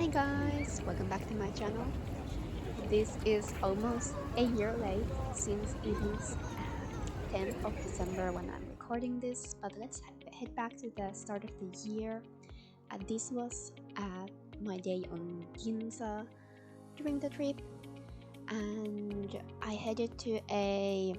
Hi guys, welcome back to my channel. This is almost a year late since it is 10th of December when I'm recording this, but let's head back to the start of the year. This was my day on Ginza during the trip, and I headed to a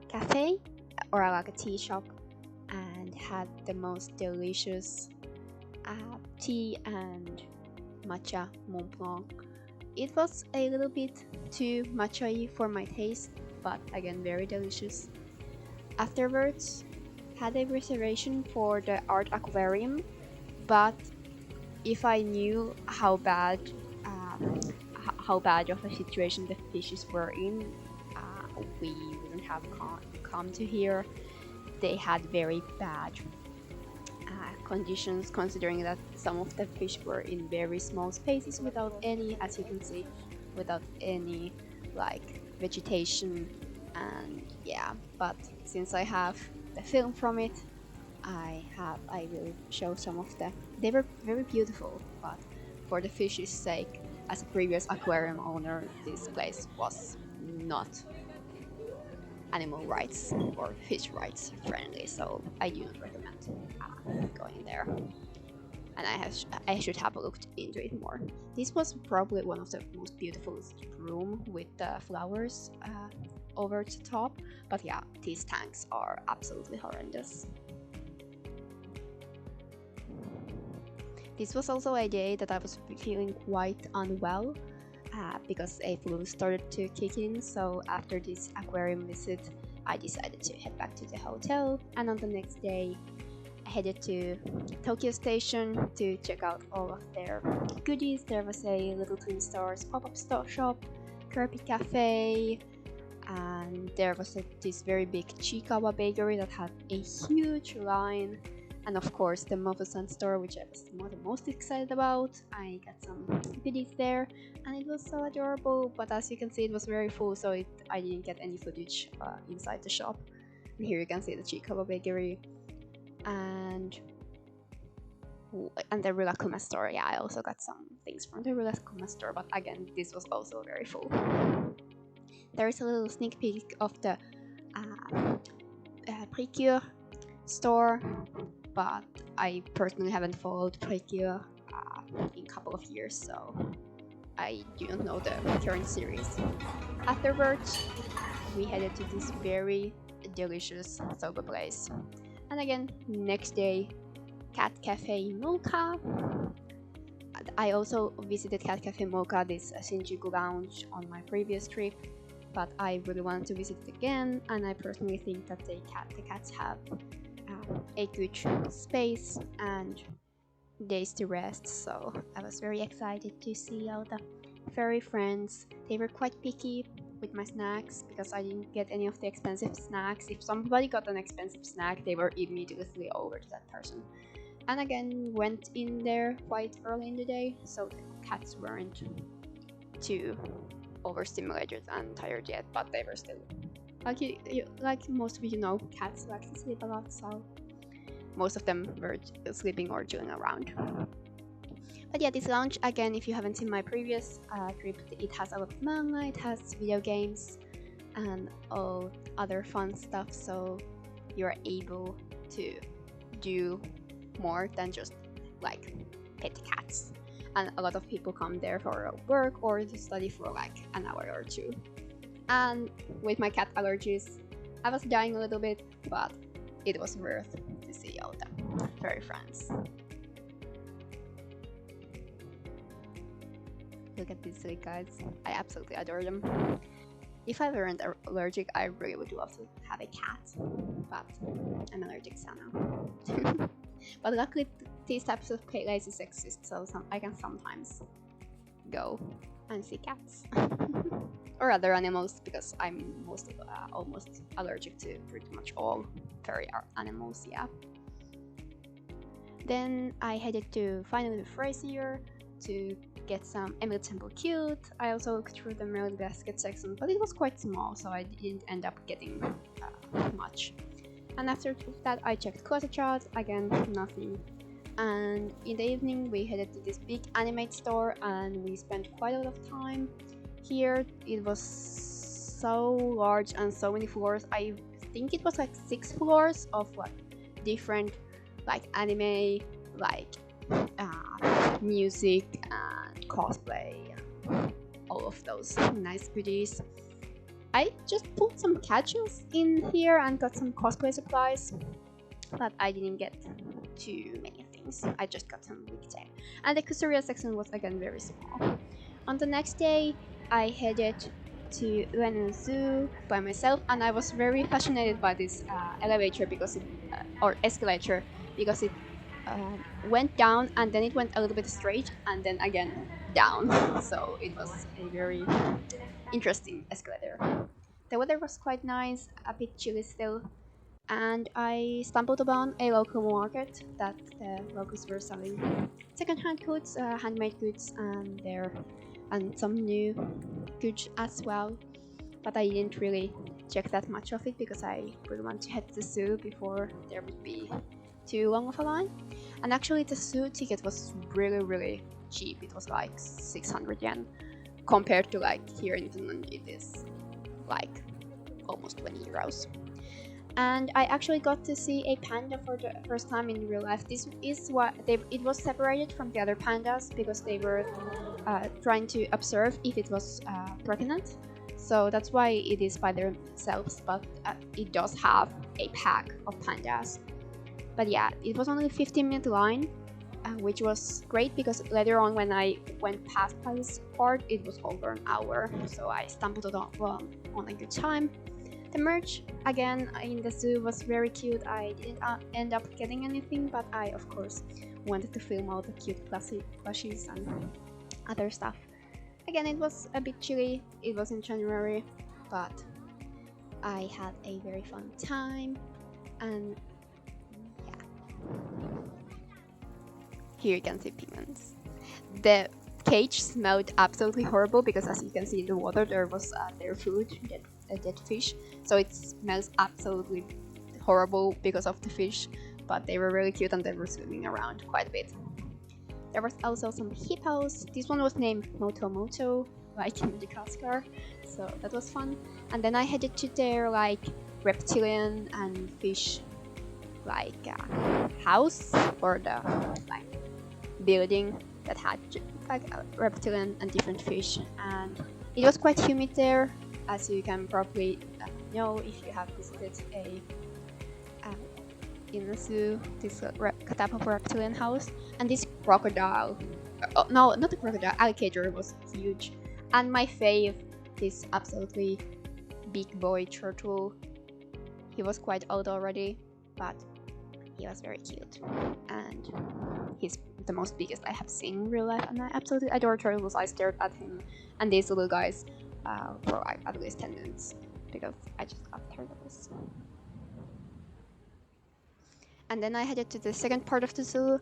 cafe or like a tea shop and had the most delicious tea and matcha Mont Blanc. It was a little bit too matcha-y for my taste, but again very delicious. Afterwards, had a reservation for the art aquarium, but if I knew how bad of a situation the fishes were in, we wouldn't have come to here. They had very bad conditions, considering that some of the fish were in very small spaces without any, as you can see, without any like vegetation. And yeah, but since I have the film from it, I will show some of the, they were very beautiful, but for the fish's sake, as a previous aquarium owner, this place was not animal rights or fish rights friendly, so I do not recommend going there. And I should have looked into it more. This was probably one of the most beautiful room with the flowers over the top, but yeah, these tanks are absolutely horrendous. This was also a day that I was feeling quite unwell because a flu started to kick in, so after this aquarium visit I decided to head back to the hotel, and on the next day I headed to Tokyo Station to check out all of their goodies. There was a little Twin Stars pop-up shop, Kirby Cafe, and there was this very big Chikawa bakery that had a huge line. And of course the Mofusan store, which I was the most excited about. I got some goodies there and it was so adorable, but as you can see it was very full, so I didn't get any footage inside the shop. And here you can see the Chikawa bakery and the Rilakkuma store. Yeah, I also got some things from the Rilakkuma store, but again this was also very full. There is a little sneak peek of the Precure store, but I personally haven't followed Precure in a couple of years, so I do not know the current series. Afterwards, we headed to this very delicious soba place. And again, next day, Cat Cafe Mocha. I also visited Cat Cafe Mocha, this Shinjuku lounge, on my previous trip, but I really wanted to visit it again, and I personally think that the cats have a good space and days to rest, so I was very excited to see all the furry friends. They were quite picky with my snacks because I didn't get any of the expensive snacks. If somebody got an expensive snack, they were immediately over to that person. And again, went in there quite early in the day, so the cats weren't too overstimulated and tired yet, but they were still like most of you know, cats like to sleep a lot, so most of them were sleeping or chilling around. But yeah, this lounge, again, if you haven't seen my previous trip, it has a lot of manga, it has video games and all other fun stuff, so you're able to do more than just like pet cats. And a lot of people come there for work or to study for like an hour or two. And with my cat allergies, I was dying a little bit, but it was worth to see all the furry friends. Look at these silly guys. I absolutely adore them. If I weren't allergic, I really would love to have a cat, but I'm allergic, so no. But luckily these types of places exist, so I can sometimes go and see cats. Or other animals, because I'm almost allergic to pretty much all furry animals, yeah. Then I headed to finally the Frazier to get some Emily Temple Cute. I also looked through the Merely Basket section, but it was quite small, so I didn't end up getting much. And after that I checked Closet Chat, again nothing And in the evening we headed to this big anime store and we spent quite a lot of time here. It was so large and so many floors. I think it was like 6 floors of like different like anime, like music and cosplay and all of those nice goodies. I just pulled some catches in here and got some cosplay supplies, but I didn't get too many things. I just got some weekday. And the Kusuria section was again very small. On the next day, I headed to Ueno Zoo by myself, and I was very fascinated by this elevator because or escalator, because it went down and then it went a little bit straight and then again down. So it was a very interesting escalator. The weather was quite nice, a bit chilly still, and I stumbled upon a local market that the locals were selling second-hand goods, handmade goods, and some new goods as well. But I didn't really check that much of it because I really want to head to the zoo before there would be too long of a line. And actually the zoo ticket was really cheap. It was like 600 yen compared to like here in Finland it is like almost 20 euros. And I actually got to see a panda for the first time in real life. This is what it was separated from the other pandas because they were trying to observe if it was pregnant. So that's why it is by themselves, but it does have a pack of pandas. But yeah, it was only a 15-minute line, which was great because later on when I went past by this part, it was over an hour. So I stumbled on a good time. The merch, again, in the zoo was very cute. I didn't end up getting anything, but I, of course, wanted to film all the cute plushies and other stuff. Again, it was a bit chilly. It was in January, but I had a very fun time, and yeah. Here you can see penguins. The cage smelled absolutely horrible because, as you can see in the water, there was their food, dead fish. So it smells absolutely horrible because of the fish, but they were really cute and they were swimming around quite a bit. There was also some hippos. This one was named Moto, like in Madagascar, so that was fun. And then I headed to their like reptilian and fish like house, or the like building that had like reptilian and different fish, and it was quite humid there, as you can probably know if you have visited in the zoo, this type of reptilian house. And this crocodile, no, not the crocodile, alligator was huge. And my fave, this absolutely big boy turtle. He was quite old already, but he was very cute, and he's the most biggest I have seen in real life, and I absolutely adore turtles. I stared at him and these little guys for like at least 10 minutes because I just love turtles. And then I headed to the second part of the zoo,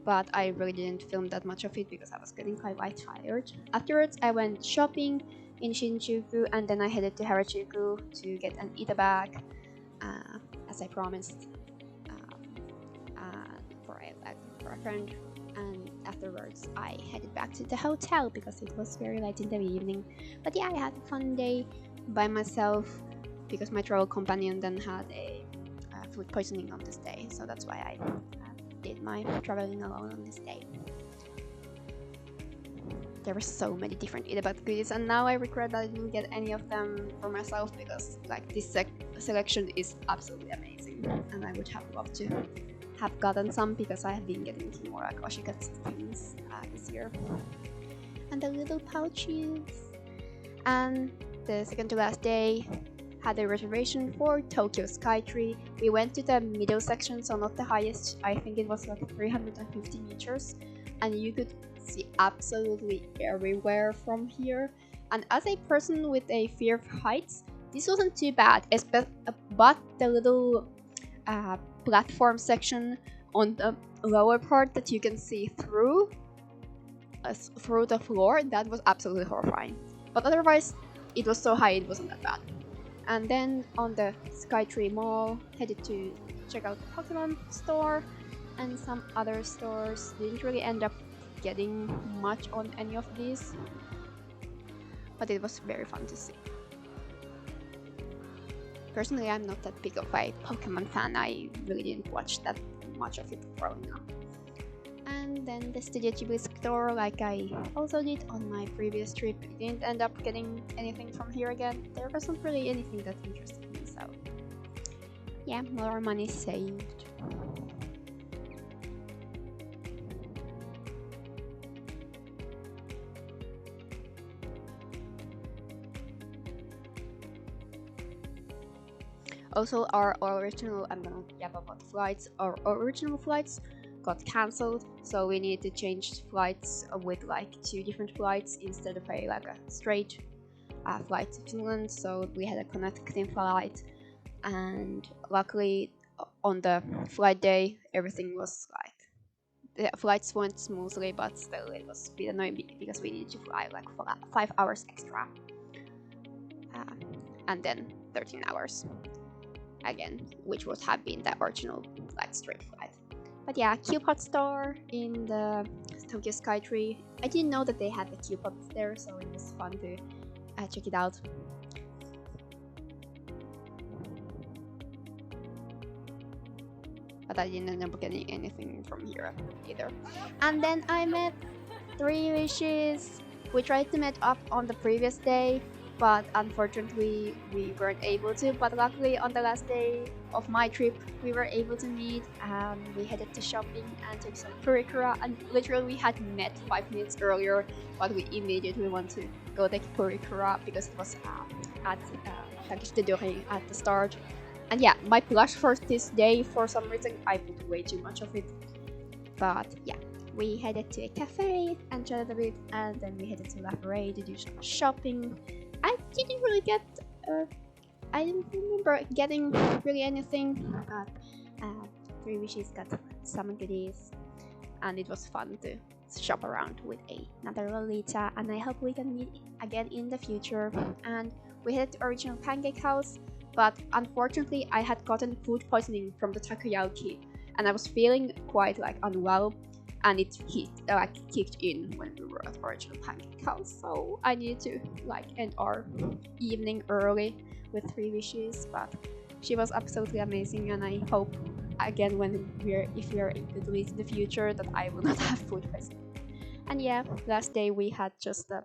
but I really didn't film that much of it because I was getting quite tired. Afterwards, I went shopping in Shinjuku, and then I headed to Harajuku to get an Ita bag, as I promised, for a friend. And afterwards, I headed back to the hotel because it was very late in the evening. But yeah, I had a fun day by myself because my travel companion then had a food poisoning on this day, so that's why I did my traveling alone on this day. There were so many different Itabat goodies, and now I regret that I didn't get any of them for myself because like this selection is absolutely amazing, and I would have loved to have gotten some because I have been getting more like oshikatsu things this year. And the little pouches. And the second to last day, had a reservation for Tokyo Skytree. We went to the middle section, so not the highest. I think it was like 350 meters, and you could see absolutely everywhere from here. And as a person with a fear of heights, this wasn't too bad, but the little platform section on the lower part that you can see through the floor, that was absolutely horrifying. But otherwise, it was so high, it wasn't that bad. And then on the Skytree Mall, headed to check out the Pokemon store, and some other stores didn't really end up getting much on any of these, but it was very fun to see. Personally, I'm not that big of a Pokemon fan. I really didn't watch that much of it growing up. And then the Studio Ghibli store, like I also did on my previous trip, I didn't end up getting anything from here again. There wasn't really anything that interested me, so yeah, more money saved. Also, our original, I'm gonna yap about flights. Our original flights got cancelled, so we need to change flights with like two different flights instead of a straight flight to Finland. So we had a connecting flight, and luckily on the flight day everything was like the flights went smoothly, but still it was a bit annoying because we needed to fly like 5 hours extra, uh, and then 13 hours again, which would have been the original like straight flight. But yeah, Q-Pod store in the Tokyo Skytree. I didn't know that they had the Q-Pods there, so it was fun to check it out. But I didn't end up getting anything from here either. And then I met Three Wishes. We tried to meet up on the previous day, but unfortunately we weren't able to. But luckily on the last day of my trip we were able to meet, and we headed to shopping and took some purikura, and literally we had met 5 minutes earlier, but we immediately want to go take purikura because it was at Takeshitedori at the start. And yeah, my blush for this day, for some reason I put way too much of it. But yeah, we headed to a cafe and chatted a bit, and then we headed to La Forêt to do some shopping. I didn't really get, I didn't remember getting really anything, but Three Wishes got some goodies, and it was fun to shop around with another Lolita, and I hope we can meet again in the future. And we headed to Original Pancake House, but unfortunately I had gotten food poisoning from the takoyaki, and I was feeling quite like unwell, and it kicked in when we were at Original Pancake House, so I needed to like end our evening early with Three Wishes. But she was absolutely amazing, and I hope again if we are able to meet in the future that I will not have food poisoning. And yeah, last day we had just the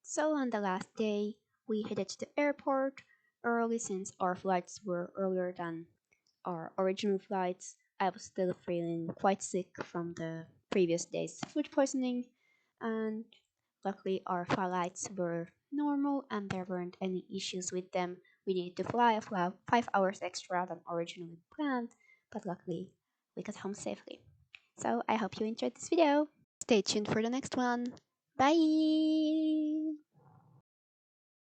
so on the last day we headed to the airport early since our flights were earlier than our original flights. I was still feeling quite sick from the previous day's food poisoning, and luckily our flights were normal and there weren't any issues with them. We needed to fly 5 hours extra than originally planned, but luckily we got home safely. So I hope you enjoyed this video. Stay tuned for the next one. Bye!